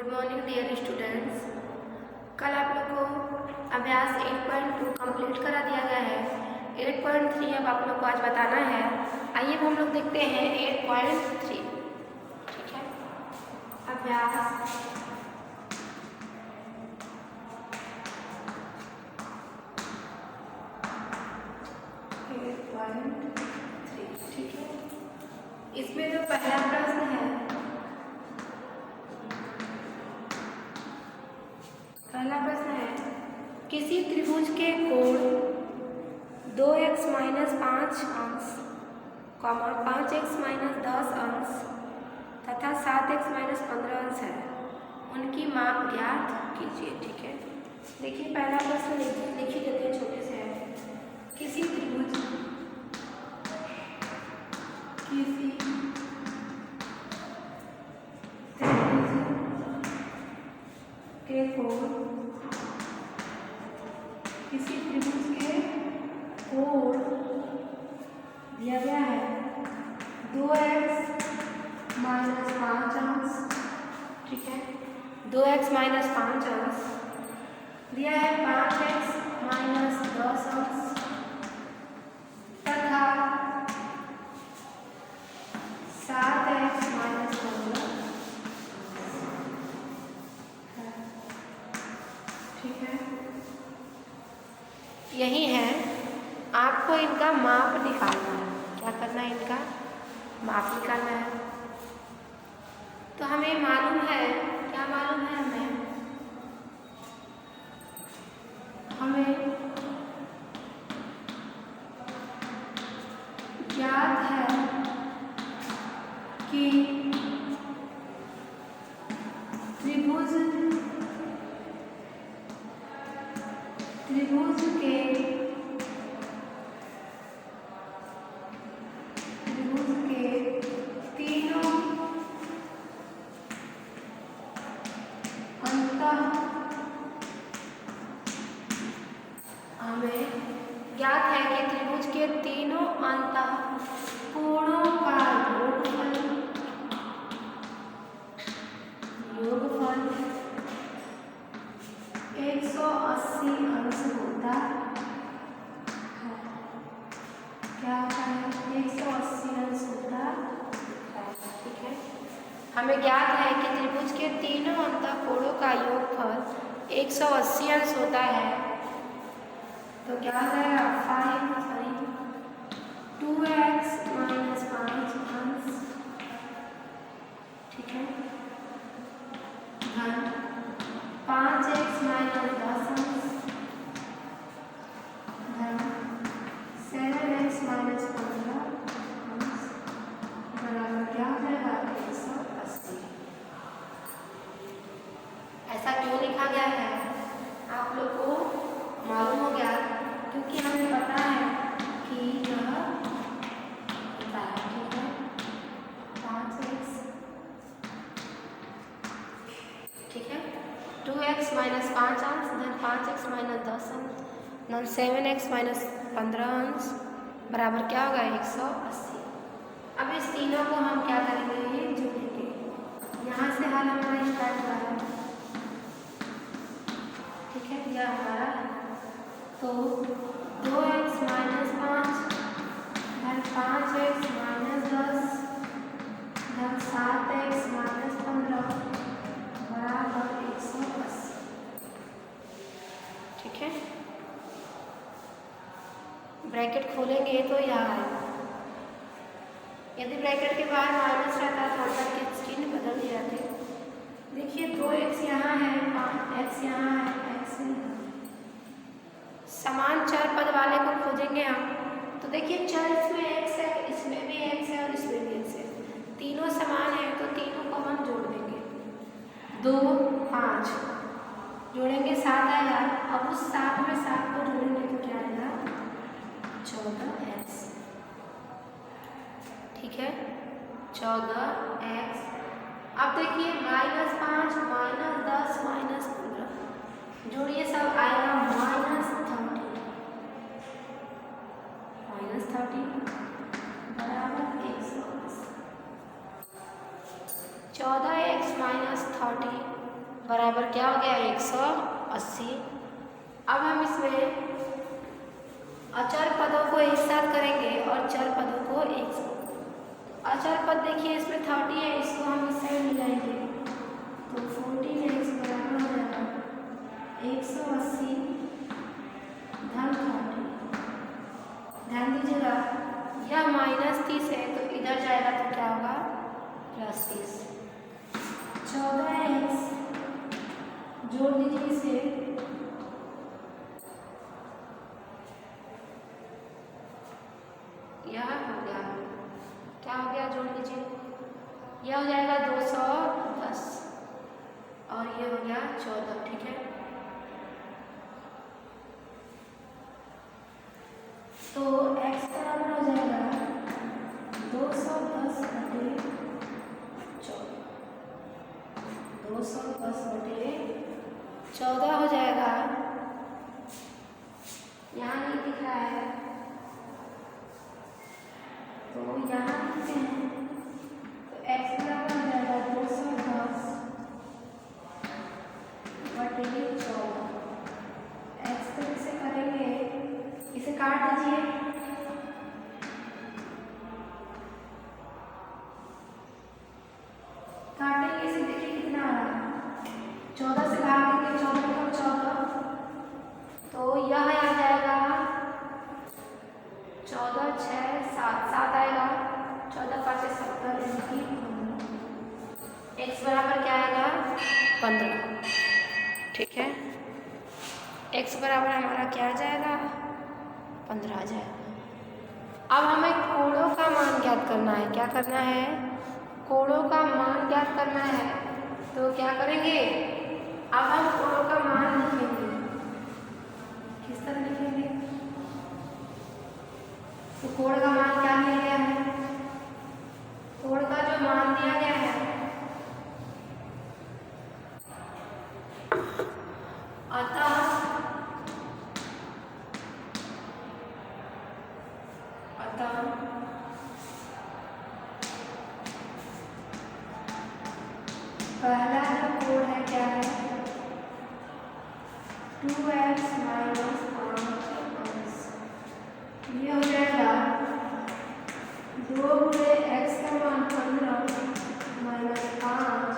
Good morning dear students. कल आप लोग को अभ्यास 8.2 कंप्लीट करा दिया गया है। 8.3 अब आप लोग को आज बताना है। आइए हम लोग देखते हैं 8.3। ठीक है, अभ्यास ठीक है, इसमें जो पहला प्रश्न है, पहला प्रश्न है किसी त्रिभुज के कोण 2x - 5 अंश, 5x - 10 अंश तथा 7x - 15 अंश है, उनकी माप ज्ञात कीजिए। ठीक है, देखिए पहला प्रश्न लिख ही देते हैं छोटे से है। किसी त्रिभुज के कोण, किसी त्रिभुज के कोण दिया गया है 2x - 5 अंश। ठीक है, 2x - 5 अंश दिया है 5x - 10 अंश तथा 7x - 15। ठीक है, यही है। आपको इनका माप निकालना है। क्या करना है? इनका माप निकालना है। तो हमें मालूम है, क्या मालूम है हमें ज्ञात है कि त्रिभुज के तीनों अंतः, हमें ज्ञात है कि त्रिभुज के तीनों अंतः कोणों का योगफल 180 अंश होता है। क्या है? 180 अंश होता है। ठीक है, हमें ज्ञात है कि त्रिभुज के तीनों अंतः कोणों का योगफल 180 अंश होता है। तो क्या हो जाएगा? 2x - 5 अंश। ठीक है, धन 5x - 10 अंश धन 7x - 15 अंश बराबर क्या हो जाएगा? 180। ऐसा क्यों लिखा गया है आप लोग को मालूम हो गया, क्योंकि हमें पता है कि यह होता है। ठीक है, 5x, ठीक है, 2x - 5 अंश धन 5x - 10 अंश धन 7x - 15 अंश बराबर क्या होगा? 180। अब इस तीनों को हम क्या करेंगे? ये जोड़ेंगे। यहाँ से हल हमारा स्टार्ट हुआ है। ठीक है, यह हमारा है। तो 2x - 5 धन 5x - 10 धन 7x - 15 बराबर 180। ठीक है, ब्रैकेट खोलेंगे तो यह आएगा। यदि ब्रैकेट के बाहर माइनस रहता तो अंदर के चिन्ह बदल ही जाते। देखिए 2x यहाँ है, 5x यहाँ है, x समान चर पद वाले को खोजेंगे हम। तो देखिए चर इसमें x है, इसमें भी x है और इसमें भी x है। तीनों समान है तो तीनों को हम जोड़ देंगे। 2 5 जोड़ेंगे 7 आएगा। अब उस 7 में 7 को जोड़ेंगे तो क्या आएगा? 14x। ठीक है, 14x। अब देखिए -5 - 10 - 15 जोड़िए, सब आएगा -30 बराबर 180। 14x - 30 बराबर क्या हो गया 180। अब हम इसमें अचर पदों को एक साथ करेंगे और चर पदों को एक साथ। अचर पद देखिए इसमें 30 है, इसको हम इस साइड ले जाएंगे तो 14x बराबर हो जाएगा 180 धन 30। ध्यान दीजिएगा यह -30 है तो इधर जाएगा तो क्या होगा +30। 14x जोड़ दीजिए इसे, यह हो गया, क्या हो गया जोड़ लीजिए, यह हो जाएगा 210 और ये हो गया 14। ठीक है, तो x बराबर हो जाएगा 210 बटे 14, 210 बटे 14 हो जाएगा। यहाँ नहीं दिख रहा है तो यहाँ लिखते हैं, तो x बराबर हो जाएगा 210 बटे 14। x को इसे करेंगे, इसे काट दीजिए, काटेंगे इसे, देखिए कितना आ रहा है, 14 से भाग देंगे, 14 को 14 तो यह आ जाएगा 14 6 7 7 आएगा, 14 5 70 x बराबर क्या आएगा 15। ठीक है, x बराबर हमारा क्या आ जाएगा 15 आ जाएगा। अब हमें कोणों का मान ज्ञात करना है। क्या करना है, कोणों का मान ज्ञात करना है। तो क्या करेंगे, अब हम कोणों का मान लिखेंगे। किस तरह लिखेंगे, तो कोण का मान क्या दिया गया है, कोण का जो मान दिया गया है पहला जो कोण है क्या है 2x - 5 ये हो जाएगा 2 गुणे x का मान 15 - 5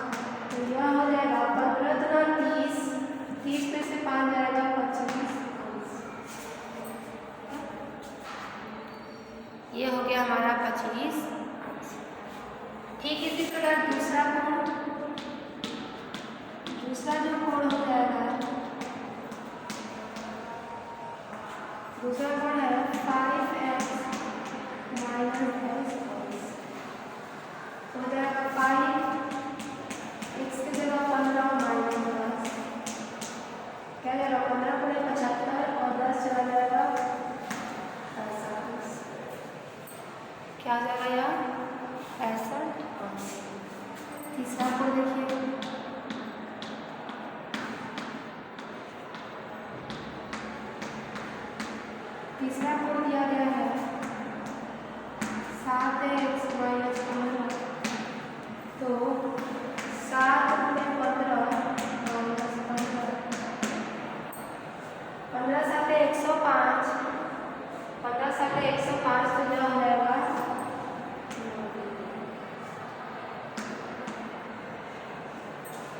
तो यह हो जाएगा 15 गुना 30, 30 में से 5 जाएगा 25। ये हो गया हमारा 25। ठीक इसी प्रकार दूसरा कोण, दूसरा जो कोण हो जाएगा, दूसरा कोण है 5x - 10 हो जाएगा 5 x की जगह 15 - 10 क्या जाएगा 15 गुणे 75 और 10 चला जाएगा 65। क्या आ जाएगा यह 65। तीसरा कोण देखिए, तीसरा कोण दिया गया है 7x - 15 तो 7 गुणे 15 - 15 15 7 105, 15 7 105 तो यह हो जाएगा 90।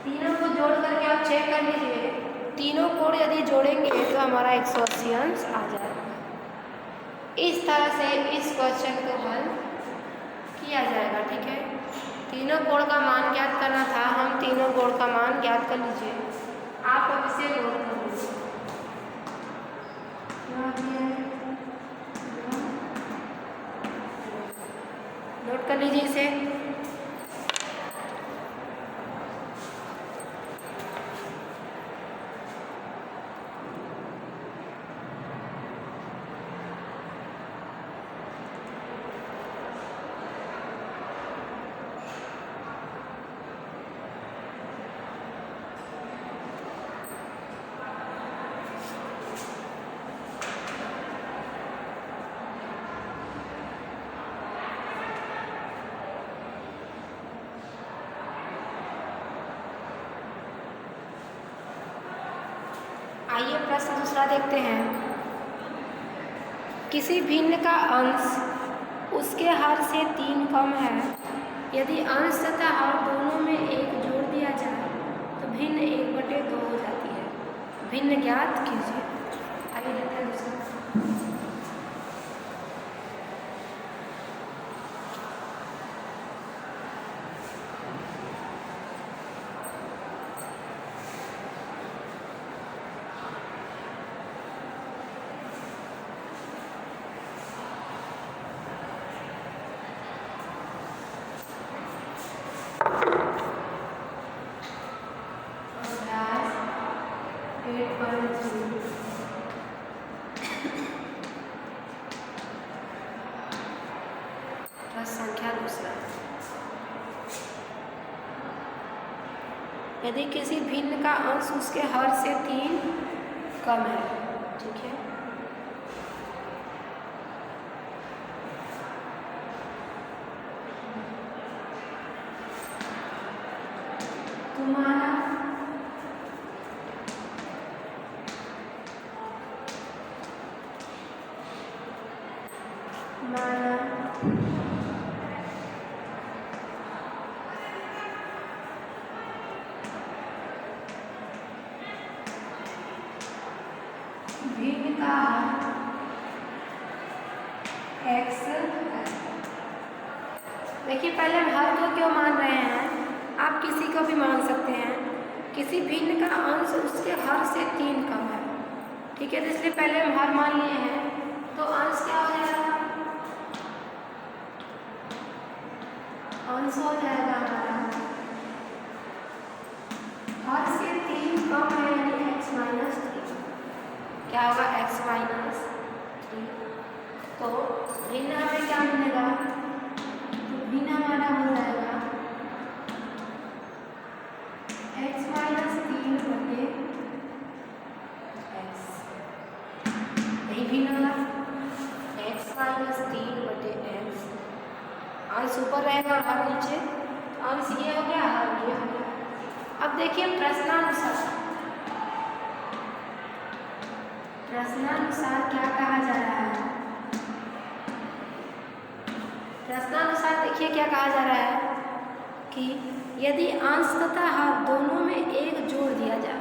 तीनों को जोड़ करके आप चेक कर लीजिए, तीनों कोण यदि जोड़ेंगे तो हमारा 180 अंश आ जाएगा। इस तरह से इस क्वेश्चन को हल किया जाएगा। ठीक है, तीनों कोण का मान ज्ञात करना था, हम तीनों कोण का मान ज्ञात कर लीजिए। आप अब इसे नोट कर लीजिए, नोट कर लीजिए इसे। आइए प्रश्न दूसरा देखते हैं। किसी भिन्न का अंश उसके हर से 3 कम है। यदि अंश तथा हर दोनों में 1 जोड़ दिया जाए तो भिन्न 1/2 हो जाती है। भिन्न ज्ञात कीजिए। आइए देखते हैं दूसरा। संख्या दूसरा। यदि किसी भिन्न का अंश उसके हर से 3 कम है, ठीक है, तुम्हारा माना भिन्न का x। देखिए पहले हम हर को क्यों मान रहे हैं, आप किसी को भी मान सकते हैं। किसी भिन्न का अंश उसके हर से 3 कम है, ठीक है, तो इसलिए पहले हम हर मान लिए हैं। तो अंश क्या हो जाएगा, अंश हो जाएगा हमारा हर से 3 कम है, यानी x-3। क्या होगा, x-3। तो भिन्न हमें क्या मिलेगा, तो भिन्न हमारा हो जाएगा x-3 बटे x। यही भिन्न होगा x-3 बटे x। अंश ऊपर रहेगा और हर नीचे। अंश ये हो गया, हर ये हो गया। अब देखिए प्रश्नानुसार क्या कहा जा रहा है। प्रश्नानुसार देखिए क्या कहा जा रहा है कि यदि अंश तथा हर दोनों में 1 जोड़ दिया जाए,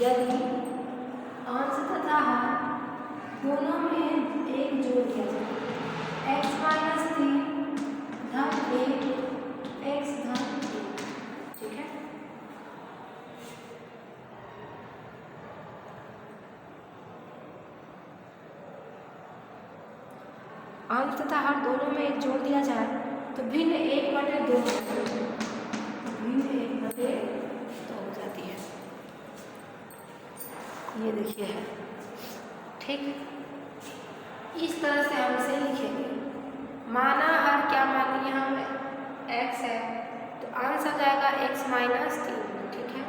यदि अंश तथा हर दोनों में 1 जोड़ दिया जाए, x-3 धन 1 x धन 1, ठीक है। अंश तथा हर दोनों में 1 जोड़ दिया जाए तो भिन्न 1/2 हो जाती है। ये देखिए है, ठीक। इस तरह से हम इसे लिखेंगे। माना हर क्या मान लिया हम, x है, तो अंश आ जाएगा x-3, ठीक है।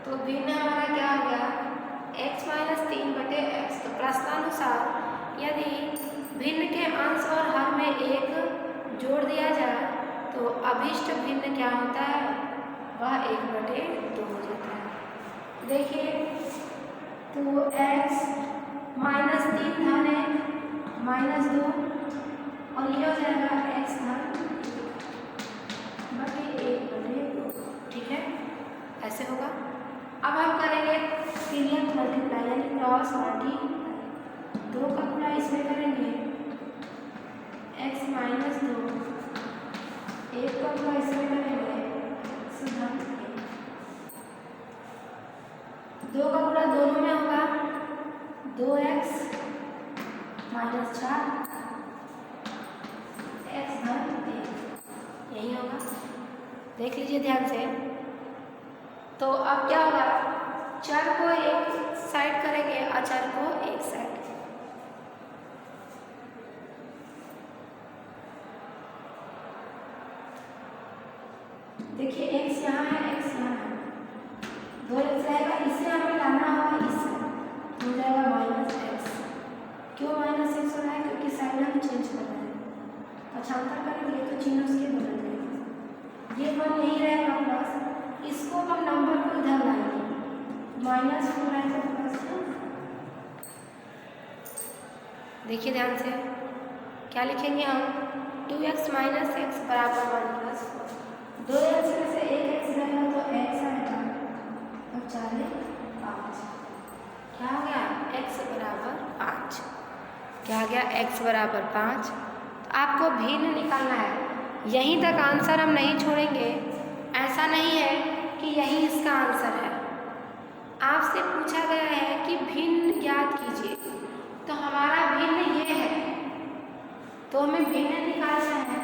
तो भिन्न हमारा क्या हो गया, x-3 बटे x। तो प्रश्नानुसार यदि भिन्न के अंश और हर में 1 जोड़ दिया जाए तो अभिष्ट भिन्न क्या होता है, वह 1/2 हो जाता है। देखिए तो x-3 धन 1 -2 और ये हो जाएगा x धन बटे 1/2, ठीक है, ऐसे होगा। अब हम करेंगे पीरियड मल्टीप्लाई, यानी क्रॉस मल्टीप्लाई। 2 का गुणा इसमें करेंगे x-2, 1 का गुणा इसमें करेंगे x धन 1। 2 का गुणा दोनों में होगा 2x - 4 x धन 1, यही होगा। देख लीजिए ध्यान से। तो अब क्या होगा, चर को एक साइड करेंगे, अचर को एक साइड। देखिए x यहाँ है, x यहाँ है, 2x रहेगा, इसे हमें लाना होगा इससे, तो हो जाएगा -x। क्यों -x हो रहा है, क्योंकि साइड हम चेंज कर रहे हैं। पक्षांतर करेंगे तो चिन्ह उसके बदल जाएगा। ये 1 यही रहेगा प्लस, इसको हम नंबर को इधर लाएंगे -4 है तो प्लस, देखिए ध्यान से क्या लिखेंगे हम, 2x माइनस एक्स बराबर 1+4। 2x में से एक x रहेगा तो x आएगा और 4 5, क्या हो गया x बराबर 5, क्या आ गया x बराबर 5। तो आपको भिन्न निकालना है, यहीं तक आंसर हम नहीं छोड़ेंगे, ऐसा नहीं है कि यही इसका आंसर है। आपसे पूछा गया है कि भिन्न ज्ञात कीजिए, तो हमारा भिन्न ये है, तो हमें भिन्न निकालना है।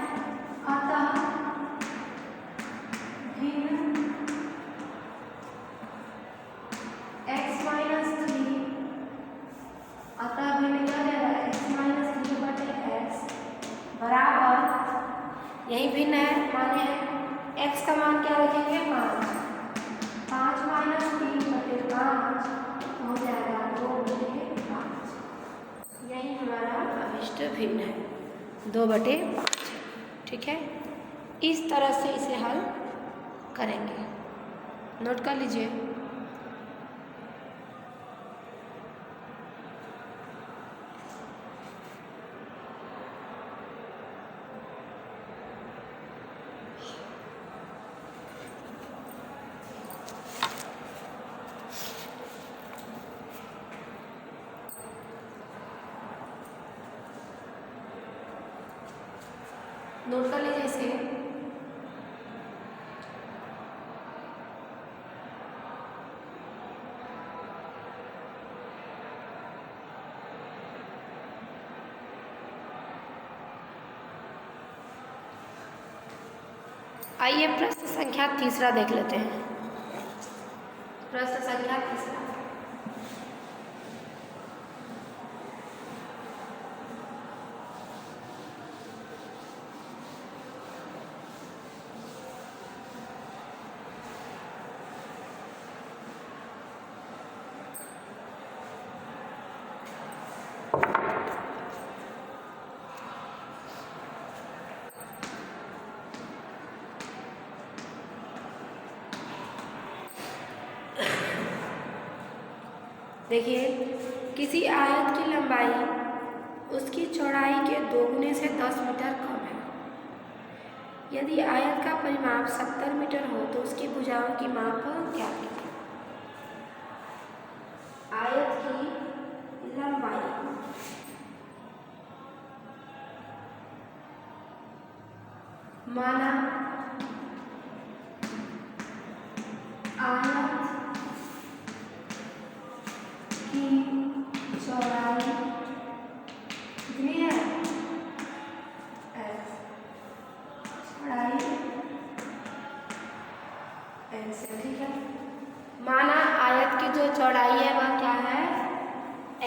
अतः भिन्न x माइनस 3, अतः भिन्न क्या देगा x माइनस 3 बटे x बराबर, यही भिन्न है, माने x का मान क्या रखेंगे 5, 5 माइनस 3 बटे 5 हो जाएगा 2 बटे 5, यही हमारा अभिष्ट भिन्न है, 2/5। ठीक है, इस तरह से इसे हल करेंगे, नोट कर लीजिए। नोट कर लीजिए इसे। आइए प्रश्न संख्या 3 देख लेते हैं। प्रश्न संख्या 3, देखिए, किसी आयत की लंबाई उसकी चौड़ाई के 2 गुने से 10 मीटर कम है। यदि आयत का परिमाप 70 मीटर हो तो उसकी भुजाओं की माप क्या है। आयत की लंबाई माना आयत की चौड़ाई कितनी है x, चौड़ाई x है। ठीक है, माना आयत की जो चौड़ाई है वह क्या है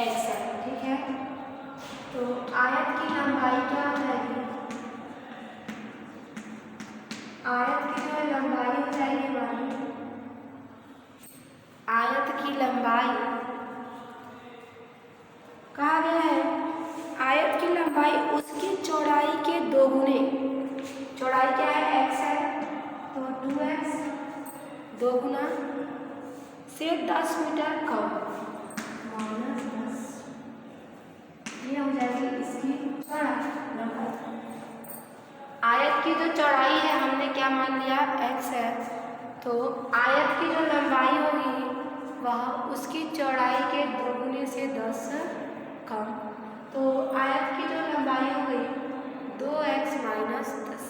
x है। ठीक है, तो आयत की लंबाई क्या हो जाएगी, आयत की जो लंबाई हो जाएगी हमारी, आयत की लंबाई कहा गया है, आयत की लंबाई उसकी चौड़ाई के 2 गुने, चौड़ाई क्या है x है तो 2x, 2 गुना से 10 मीटर कम -10, ये हो जाएगी इसकी लंबाई। आयत की जो चौड़ाई है हमने क्या मान लिया x है, तो आयत की जो लंबाई होगी वह उसकी चौड़ाई के 2 गुने से 10 कम, तो आयत की जो लंबाई हो गई 2x माइनस 10।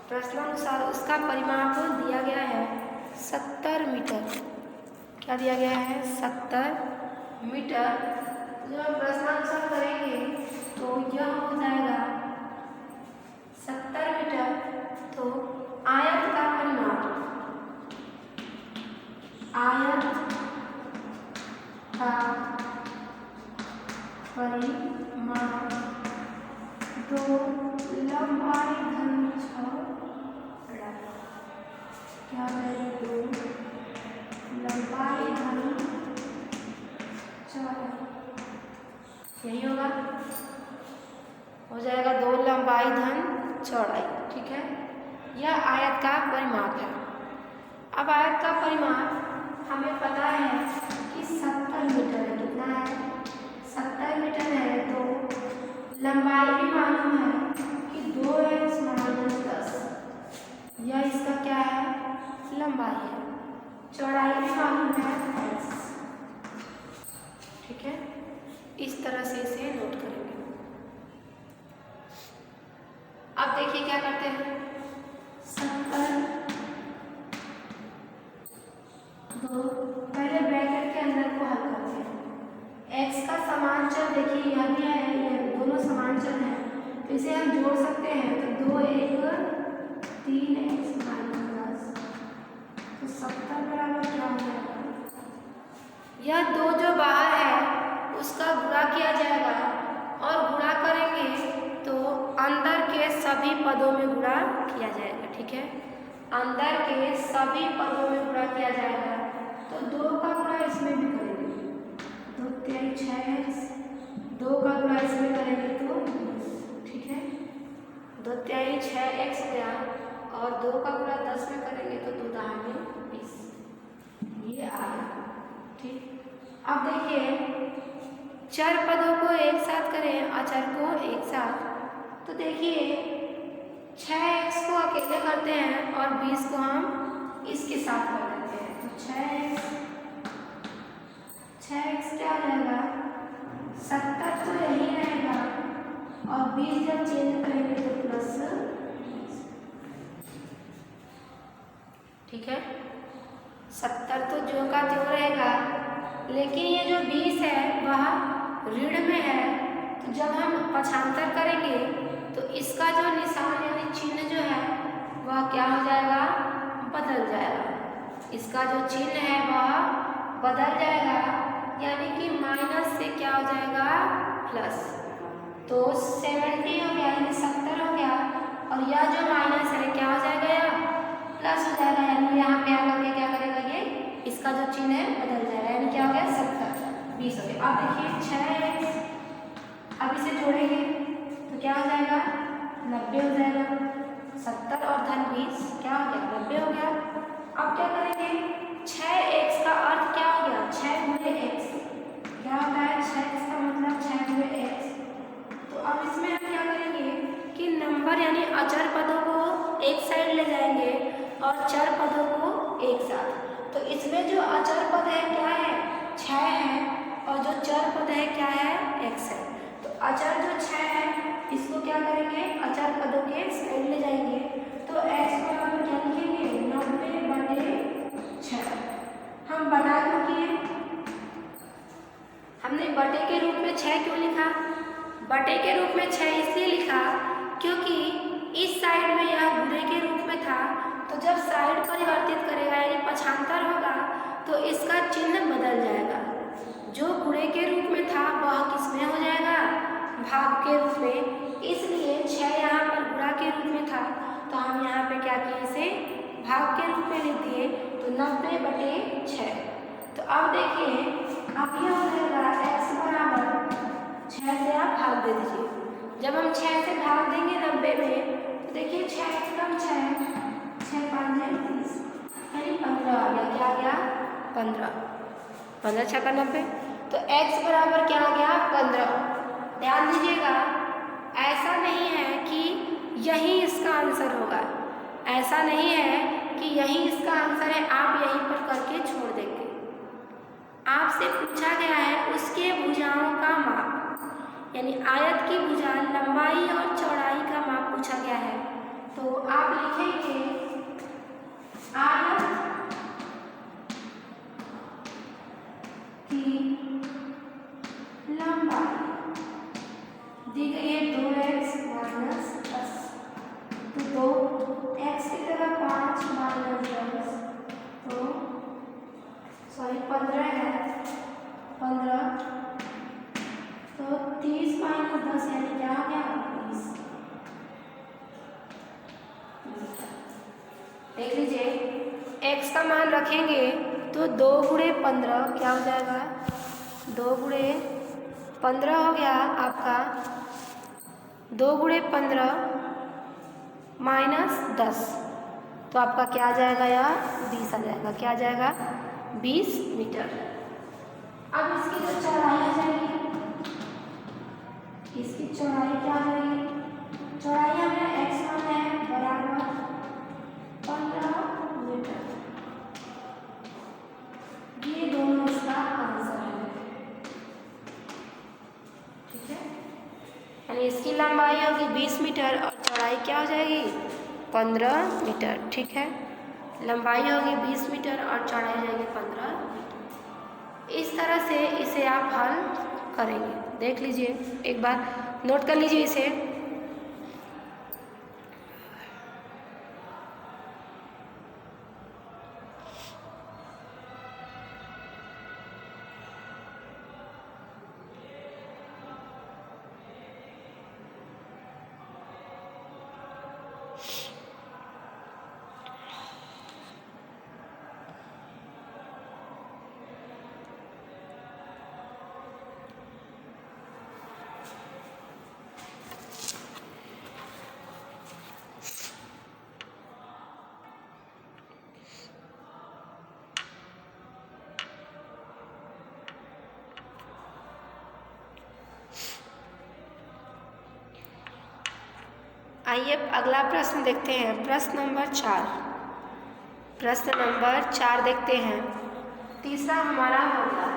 प्रश्नानुसार उसका परिमाप दिया गया है 70 मीटर। क्या दिया गया है 70 मीटर। जब हम प्रश्नानुसार करेंगे तो यह हो जाएगा 70 मीटर। तो आयत का परिमाप, आयत का परिमाप 2 लंबाई धन 6 क्या है 2 लंबाई धन 4 यही होगा, हो जाएगा 2 लंबाई धन चौड़ाई। ठीक है, यह आयत का परिमाप है। अब आयत का परिमाप हमें पता है कि 70 मीटर है। कितना है? 70 मीटर है। तो लंबाई भी मालूम है कि 2x - 10, यह इसका क्या है? लंबाई है। चौड़ाई भी मालूम है x। ठीक है, इस तरह से इसे नोट करेंगे। अब देखिए क्या करते हैं, 70 2, पहले ब्रैकेट के अंदर को हल करते हैं। x का समान चर देखिए यह भी है, ये दोनों समान चर हैं, तो इसे हम जोड़ सकते हैं। तो 2 1 3x - 10, तो 70 बराबर क्या हो जाएगा? यह 2 जो बाहर है उसका गुणा किया जाएगा, और गुणा करेंगे तो अंदर के सभी पदों में गुणा किया जाएगा। ठीक है, अंदर के सभी पदों में गुणा किया जाएगा। तो 2 का गुणा इसमें भी करेंगे, 2 3 6x, 2 का गुणा इसमें करेंगे तो 20। ठीक है, 2 3 6x गया, और 2 का गुणा 10 में करेंगे तो 2 दहाने 20, ये आया। ठीक, अब देखिए चर पदों को एक साथ करें, अचर को एक साथ, तो देखिए 6x को अकेले करते हैं और 20 को हम इसके साथ कर देते हैं। तो 6x क्या हो जाएगा? 70 तो यही रहेगा, और 20 जब चेंज करेंगे तो प्लस 20। ठीक है, 70 तो जो का त्यों रहेगा, लेकिन ये जो 20 है वह ऋण में है। तो जब हम पक्षांतर करेंगे तो इसका जो निशान यानी चिन्ह जो है वह क्या हो जाएगा? बदल जाएगा। इसका जो चिन्ह है वह बदल जाएगा, यानी कि माइनस से क्या हो जाएगा? प्लस। तो 70 हो गया, यानी 70 हो गया, और यह जो माइनस है क्या हो जाएगा? या प्लस हो जाएगा, यानी यहाँ पे आकर के क्या करेगा? ये इसका जो चिन्ह है बदल जाएगा, यानी क्या हो गया? 70 20 हो गया। अब देखिए 6x, अब इसे जोड़ेंगे तो क्या हो जाएगा? 90 हो जाएगा। 70 और धन 20 क्या हो गया? 90 हो गया। अब क्या करेंगे? 6x का अर्थ क्या हो गया? 6 गुणे x क्या होता है? 6x का मतलब 6 गुणे x। तो अब इसमें हम क्या करेंगे कि नंबर यानी अचर पदों को एक साइड ले जाएंगे और चर पदों को एक साथ। तो इसमें जो अचर पद है क्या है? 6 है, और जो चर पद है क्या है? x है। तो अचर जो 6 है इसको क्या करेंगे? अचर पदों के साइड ले जाएंगे, तो x बराबर क्या लिखेंगे? 90/6। हम बटा क्यों किए? हमने बटे के रूप में 6 क्यों लिखा? बटे के रूप में 6 इसलिए लिखा क्योंकि इस साइड में यह गुणे के रूप में था, तो जब साइड परिवर्तित करेगा यानी पक्षांतर होगा तो इसका चिन्ह बदल जाएगा। जो गुणे के रूप में था वह किस में हो जाएगा? भाग के रूप में। इसलिए 6 यहाँ पर गुणा के रूप में था, तो हम यहाँ पे क्या किए? इसे भाग के रूप में लिख दिए, तो 90/6। तो अब देखिए, अब यह हो जाएगा x बराबर 6 से आप भाग दे दीजिए। जब हम 6 से भाग देंगे 90 में, तो देखिए 6 कम 6 6 5 30, यानी 15 आ गया। क्या आ गया? 15। 15 6 का 90, तो x बराबर क्या आ गया? 15। ध्यान दीजिएगा, ऐसा नहीं है कि यही इसका आंसर होगा, ऐसा नहीं है कि यही इसका आंसर है आप यहीं पर करके छोड़ देंगे। आपसे पूछा गया है उसके भुजाओं का माप, यानी आयत की भुजा लंबाई और चौड़ाई का माप पूछा गया है। तो आप लिखेंगे आयत की लंबाई दी गई है 2x - 10, तो 2x की जगह 5 - 10, तो सॉरी 15 है, 15, तो 30 - 10 यानी क्या हो गया? 20। देख लीजिए, x का मान रखेंगे तो 2 × 15 क्या हो जाएगा? 2 × 15 हो गया आपका 2 × 15 - 10, तो आपका क्या आ जाएगा यार 20 आ जाएगा। क्या आ जाएगा 20 मीटर। अब इसकी जो चौड़ाई आ जाएगी, इसकी चौड़ाई क्या आ जाएगी, चौड़ाई हमें x1 है बराबर 15 मीटर। ये दोनों इसका आंसर है, ठीक है। यानी इसकी लंबाई होगी 20 मीटर और चौड़ाई क्या हो जाएगी 15 मीटर, ठीक है। लंबाई होगी 20 मीटर और चौड़ाई हो जाएगी 15 मीटर। इस तरह से इसे आप हल करेंगे। देख लीजिए, एक बार नोट कर लीजिए इसे। आइए अगला प्रश्न देखते हैं। प्रश्न नंबर 4 देखते हैं। तीसरा हमारा हो गया